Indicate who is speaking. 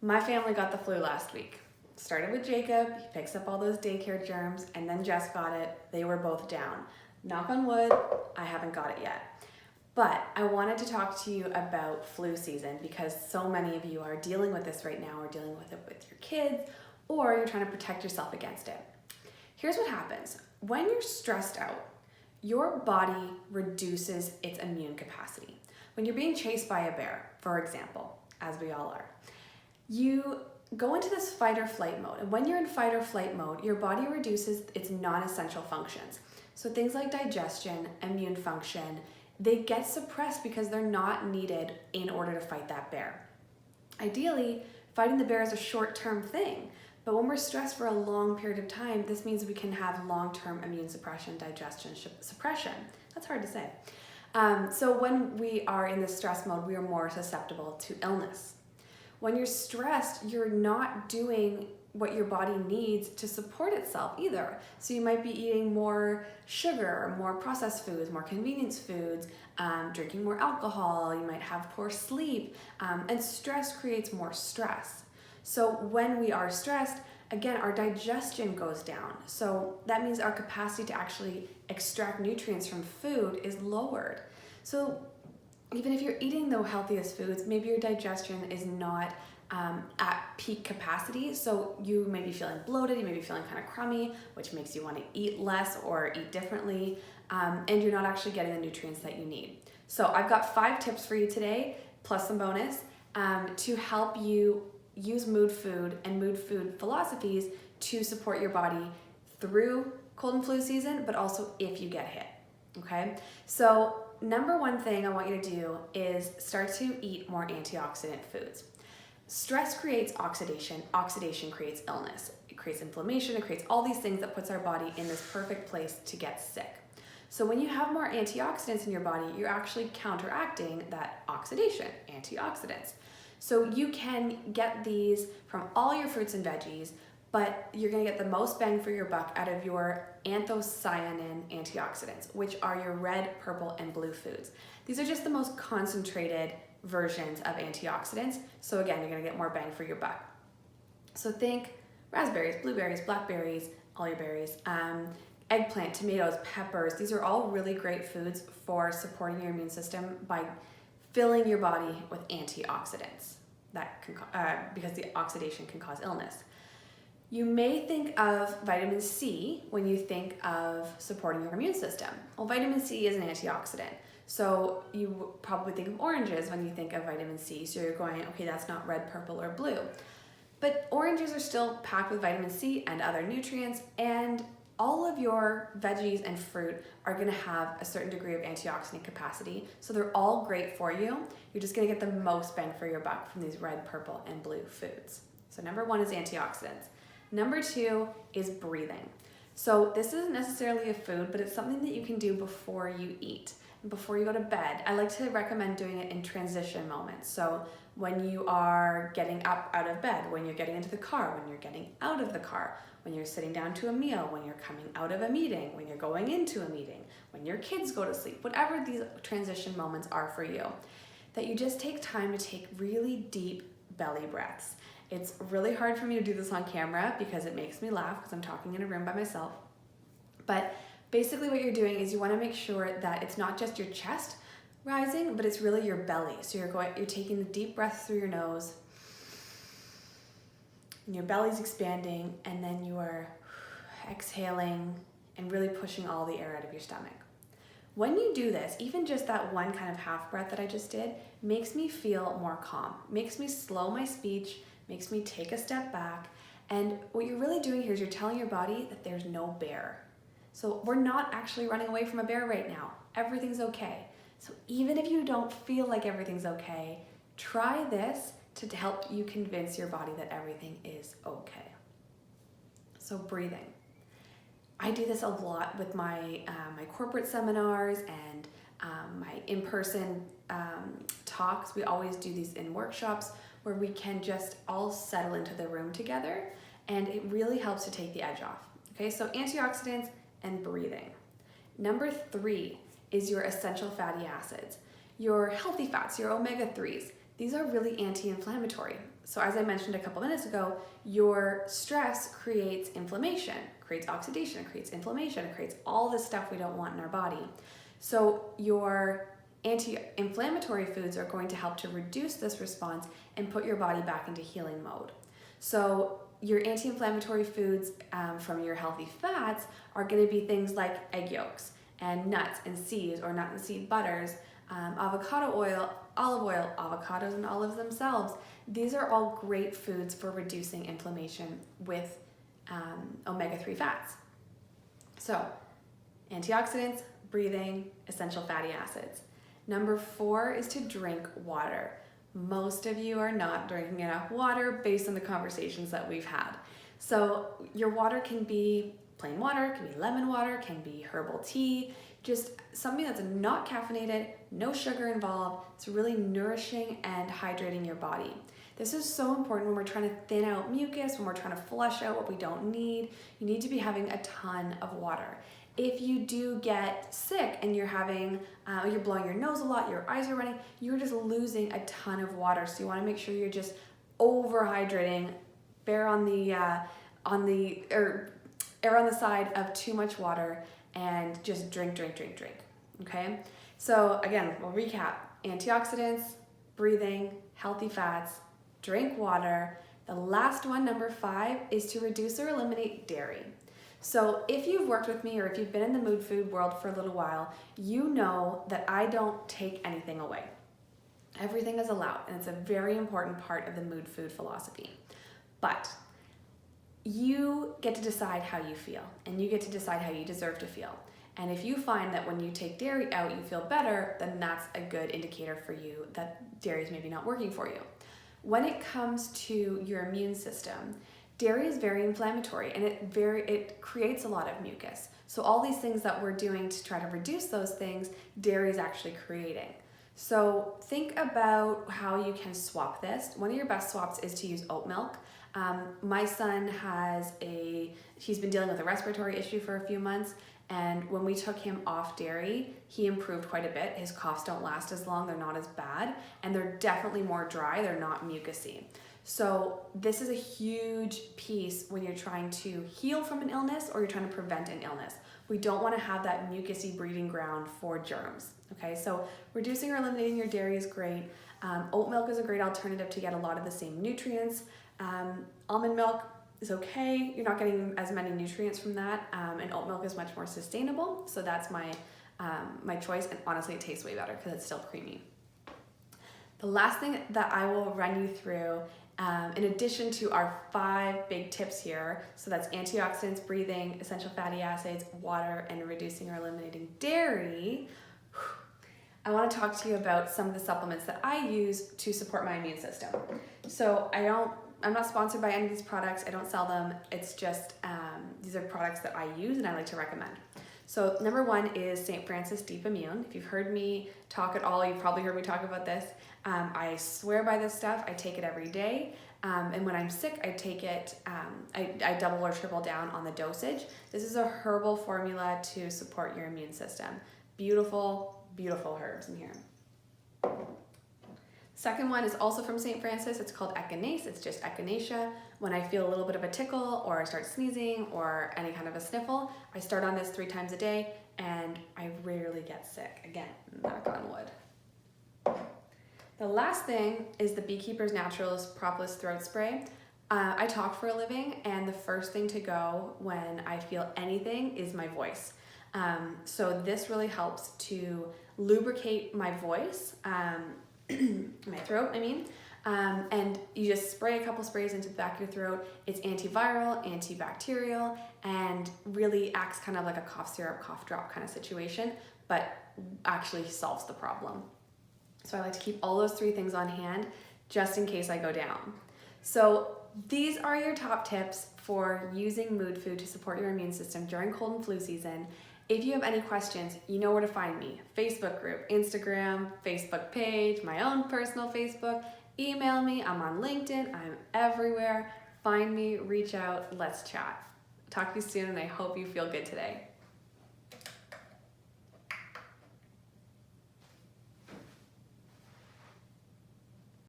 Speaker 1: My family got the flu last week. Started with Jacob, he picks up all those daycare germs, and then Jess got it. They were both down. Knock on wood, I haven't got it yet. But I wanted to talk to you about flu season because so many of you are dealing with this right now, or dealing with it with your kids, or you're trying to protect yourself against it. Here's what happens. When you're stressed out, your body reduces its immune capacity. When you're being chased by a bear, for example, as we all are, you go into this fight or flight mode. And when you're in fight or flight mode, your body reduces its non-essential functions. So things like digestion, immune function, they get suppressed because they're not needed in order to fight that bear. Ideally, fighting the bear is a short-term thing, but when we're stressed for a long period of time, this means we can have long-term immune suppression, digestion suppression. That's hard to say. So when we are in this stress mode, we are more susceptible to illness. When you're stressed, you're not doing what your body needs to support itself either. So you might be eating more sugar, more processed foods, more convenience foods, drinking more alcohol, you might have poor sleep, and stress creates more stress. So when we are stressed, again, our digestion goes down. So that means our capacity to actually extract nutrients from food is lowered. So even if you're eating the healthiest foods, maybe your digestion is not at peak capacity. So you may be feeling bloated, you may be feeling kind of crummy, which makes you want to eat less or eat differently, and you're not actually getting the nutrients that you need. So I've got 5 tips for you today, plus some bonus, to help you use mood food and mood food philosophies to support your body through cold and flu season, but also if you get hit, okay? So number one thing I want you to do is start to eat more antioxidant foods. Stress creates oxidation. Oxidation creates illness. It creates inflammation. It creates all these things that puts our body in this perfect place to get sick. So when you have more antioxidants in your body, you're actually counteracting that oxidation, antioxidants. So you can get these from all your fruits and veggies, but you're gonna get the most bang for your buck out of your anthocyanin antioxidants, which are your red, purple, and blue foods. These are just the most concentrated versions of antioxidants. So again, you're gonna get more bang for your buck. So think raspberries, blueberries, blackberries, all your berries, eggplant, tomatoes, peppers. These are all really great foods for supporting your immune system by filling your body with antioxidants that can, because the oxidation can cause illness. You may think of vitamin C when you think of supporting your immune system. Well, vitamin C is an antioxidant. So you probably think of oranges when you think of vitamin C. So you're going, okay, that's not red, purple, or blue. But oranges are still packed with vitamin C and other nutrients, and all of your veggies and fruit are gonna have a certain degree of antioxidant capacity. So they're all great for you. You're just gonna get the most bang for your buck from these red, purple, and blue foods. So number 1 is antioxidants. Number 2 is breathing. So this isn't necessarily a food, but it's something that you can do before you eat, before you go to bed. I like to recommend doing it in transition moments. So when you are getting up out of bed, when you're getting into the car, when you're getting out of the car, when you're sitting down to a meal, when you're coming out of a meeting, when you're going into a meeting, when your kids go to sleep, whatever these transition moments are for you, that you just take time to take really deep belly breaths. It's really hard for me to do this on camera because it makes me laugh because I'm talking in a room by myself. But basically what you're doing is you want to make sure that it's not just your chest rising, but it's really your belly. So you're taking the deep breaths through your nose, and your belly's expanding, and then you are exhaling and really pushing all the air out of your stomach. When you do this, even just that one kind of half breath that I just did, makes me feel more calm, makes me slow my speech, makes me take a step back. And what you're really doing here is you're telling your body that there's no bear. So we're not actually running away from a bear right now. Everything's okay. So even if you don't feel like everything's okay, try this to help you convince your body that everything is okay. So breathing. I do this a lot with my corporate seminars and my in-person talks. We always do these in workshops where we can just all settle into the room together, and it really helps to take the edge off. Okay, so antioxidants and breathing. Number 3 is your essential fatty acids. Your healthy fats, your omega-3s, these are really anti-inflammatory. So as I mentioned a couple minutes ago, your stress creates inflammation, creates oxidation, creates inflammation, creates all this stuff we don't want in our body. So your anti-inflammatory foods are going to help to reduce this response and put your body back into healing mode. So your anti-inflammatory foods from your healthy fats are going to be things like egg yolks and nuts and seeds or nut and seed butters, avocado oil, olive oil, avocados and olives themselves. These are all great foods for reducing inflammation with omega-3 fats. So antioxidants, breathing, essential fatty acids. Number 4 is to drink water. Most of you are not drinking enough water based on the conversations that we've had. So your water can be plain water, can be lemon water, can be herbal tea, just something that's not caffeinated, no sugar involved. It's really nourishing and hydrating your body. This is so important when we're trying to thin out mucus, when we're trying to flush out what we don't need. You need to be having a ton of water. If you do get sick and you're blowing your nose a lot, your eyes are running, you're just losing a ton of water. So you want to make sure you're just overhydrating, err on the side of too much water, and just drink. Okay? So again, we'll recap. Antioxidants, breathing, healthy fats, drink water. The last one, number 5, is to reduce or eliminate dairy. So if you've worked with me or if you've been in the mood food world for a little while, you know that I don't take anything away. Everything is allowed, and it's a very important part of the mood food philosophy. But you get to decide how you feel, and you get to decide how you deserve to feel. And if you find that when you take dairy out, you feel better, then that's a good indicator for you that dairy is maybe not working for you. When it comes to your immune system, dairy is very inflammatory, and it creates a lot of mucus. So all these things that we're doing to try to reduce those things, dairy is actually creating. So think about how you can swap this. One of your best swaps is to use oat milk. My son he's been dealing with a respiratory issue for a few months, and when we took him off dairy, he improved quite a bit. His coughs don't last as long, they're not as bad, and they're definitely more dry, they're not mucusy. So this is a huge piece when you're trying to heal from an illness or you're trying to prevent an illness. We don't want to have that mucusy breeding ground for germs. Okay, so reducing or eliminating your dairy is great. Oat milk is a great alternative to get a lot of the same nutrients. Almond milk is okay. You're not getting as many nutrients from that, and oat milk is much more sustainable. So that's my choice, and honestly, it tastes way better because it's still creamy. The last thing that I will run you through, in addition to our 5 big tips here, so that's antioxidants, breathing, essential fatty acids, water, and reducing or eliminating dairy, I want to talk to you about some of the supplements that I use to support my immune system. So I'm not sponsored by any of these products. I don't sell them. It's just, these are products that I use and I like to recommend. So number 1 is St. Francis Deep Immune. If you've heard me talk at all, you've probably heard me talk about this. I swear by this stuff. I take it every day. And when I'm sick, I take it, I double or triple down on the dosage. This is a herbal formula to support your immune system. Beautiful, beautiful herbs in here. Second one is also from St. Francis. It's called Echinacea. It's just Echinacea. When I feel a little bit of a tickle or I start sneezing or any kind of a sniffle, I start on this 3 times a day and I rarely get sick. Again, knock on wood. The last thing is the Beekeeper's Naturals Propolis Throat Spray. I talk for a living, and the first thing to go when I feel anything is my voice. So this really helps to lubricate my voice, my throat, and you just spray a couple sprays into the back of your throat. It's antiviral, antibacterial, and really acts kind of like a cough syrup, cough drop kind of situation, but actually solves the problem. So I like to keep all those 3 things on hand just in case I go down. So these are your top tips for using mood food to support your immune system during cold and flu season. If you have any questions, you know where to find me. Facebook group, Instagram, Facebook page, my own personal Facebook. Email me, I'm on LinkedIn, I'm everywhere. Find me, reach out, let's chat. Talk to you soon, and I hope you feel good today.